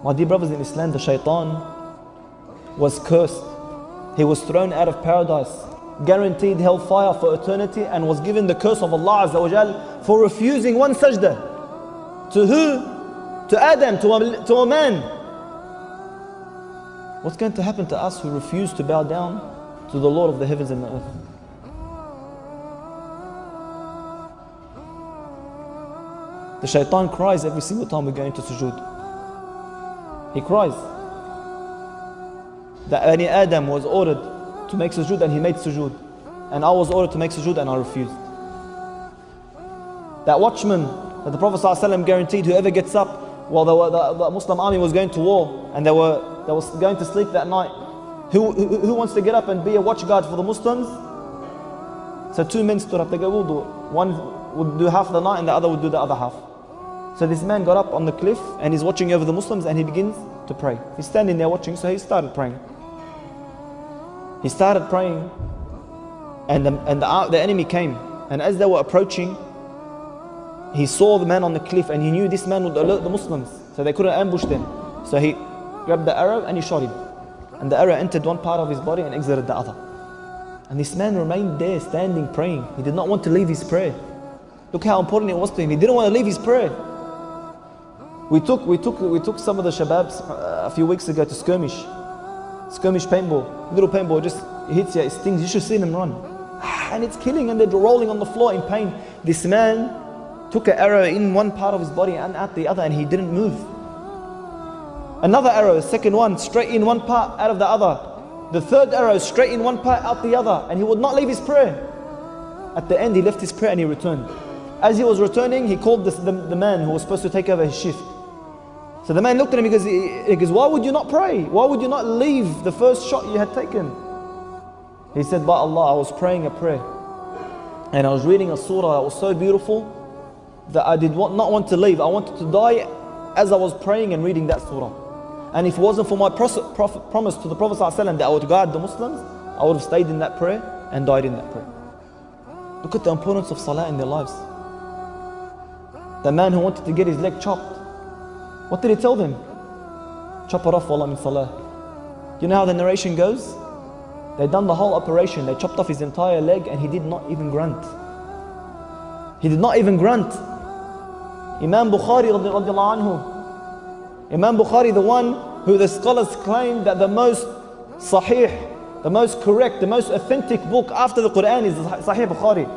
My dear brothers in Islam, the shaitan was cursed. He was thrown out of paradise, guaranteed hellfire for eternity, and was given the curse of Allah Azza wa Jal for refusing one sajda. To who? To Adam, to a man. What's going to happen to us who refuse to bow down to the Lord of the heavens and the earth? The shaitan cries every single time we go into sujood. He cries. That Adam was ordered to make sujood and he made sujood. And I was ordered to make sujood and I refused. That watchman that the Prophet ﷺ guaranteed, whoever gets up while the Muslim army was going to war and they were going to sleep that night, who wants to get up and be a watchguard for the Muslims? So two men stood up. They go, we'll do it. One would do half the night and the other would do the other half. So this man got up on the cliff and he's watching over the Muslims and he begins to pray. He's standing there watching, so he started praying. He started praying and the enemy came. And as they were approaching, he saw the man on the cliff and he knew this man would alert the Muslims, so they couldn't ambush them. So he grabbed the arrow and he shot him. And the arrow entered one part of his body and exited the other. And this man remained there standing praying. He did not want to leave his prayer. Look how important it was to him. He didn't want to leave his prayer. We took some of the shababs a few weeks ago to skirmish paintball. Little paintball just hits you, it stings. You should see them run. And it's killing and they're rolling on the floor in pain. This man took an arrow in one part of his body and out the other and he didn't move. Another arrow, the second one, straight in one part, out of the other. The third arrow, straight in one part, out the other. And he would not leave his prayer. At the end, he left his prayer and he returned. As he was returning, he called the man who was supposed to take over his shift. So the man looked at him, he goes, why would you not pray? Why would you not leave the first shot you had taken? He said, by Allah, I was praying a prayer. And I was reading a surah that was so beautiful that I did not want to leave. I wanted to die as I was praying and reading that surah. And if it wasn't for my promise to the Prophet ﷺ that I would guide the Muslims, I would have stayed in that prayer and died in that prayer. Look at the importance of salah in their lives. The man who wanted to get his leg chopped, what did he tell them? Chop it off, wallah min salah. You know how the narration goes? They'd done the whole operation. They chopped off his entire leg and he did not even grunt. He did not even grunt. Imam Bukhari radiallahu anhu. Imam Bukhari, the one who the scholars claim that the most sahih, the most correct, the most authentic book after the Quran is Sahih Bukhari.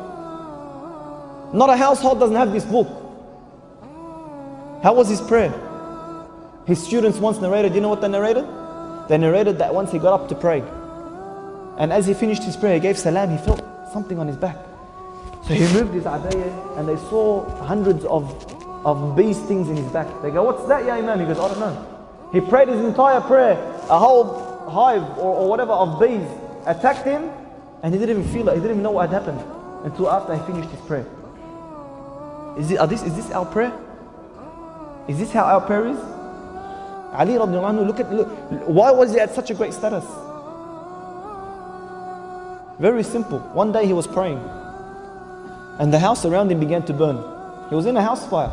Not a household doesn't have this book. How was his prayer? His students once narrated, you know what they narrated? They narrated that once he got up to pray, and as he finished his prayer, he gave salam, he felt something on his back. So he moved his abaya and they saw hundreds of bee stings in his back. They go, what's that, ya Imam? He goes, I don't know. He prayed his entire prayer, a whole hive or whatever of bees attacked him and he didn't even feel it, he didn't even know what had happened until after he finished his prayer. Is this our prayer? Is this how our prayer is? Ali radiallahu anhu, look, why was he at such a great status? Very simple. One day he was praying and the house around him began to burn. He was in a house fire.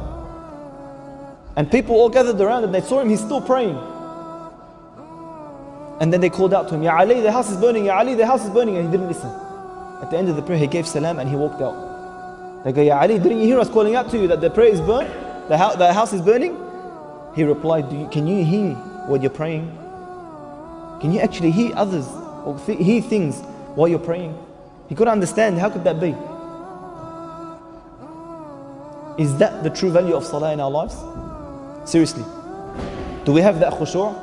And people all gathered around and they saw him, he's still praying. And then they called out to him, Ya Ali, the house is burning, Ya Ali, the house is burning, and he didn't listen. At the end of the prayer, he gave salam and he walked out. They go, Ya Ali, didn't you hear us calling out to you that the prayer is burnt? The house is burning? He replied, can you hear what you're praying? Can you actually hear others or hear things while you're praying? He couldn't understand, how could that be? Is that the true value of salah in our lives? Seriously, do we have that khushu'?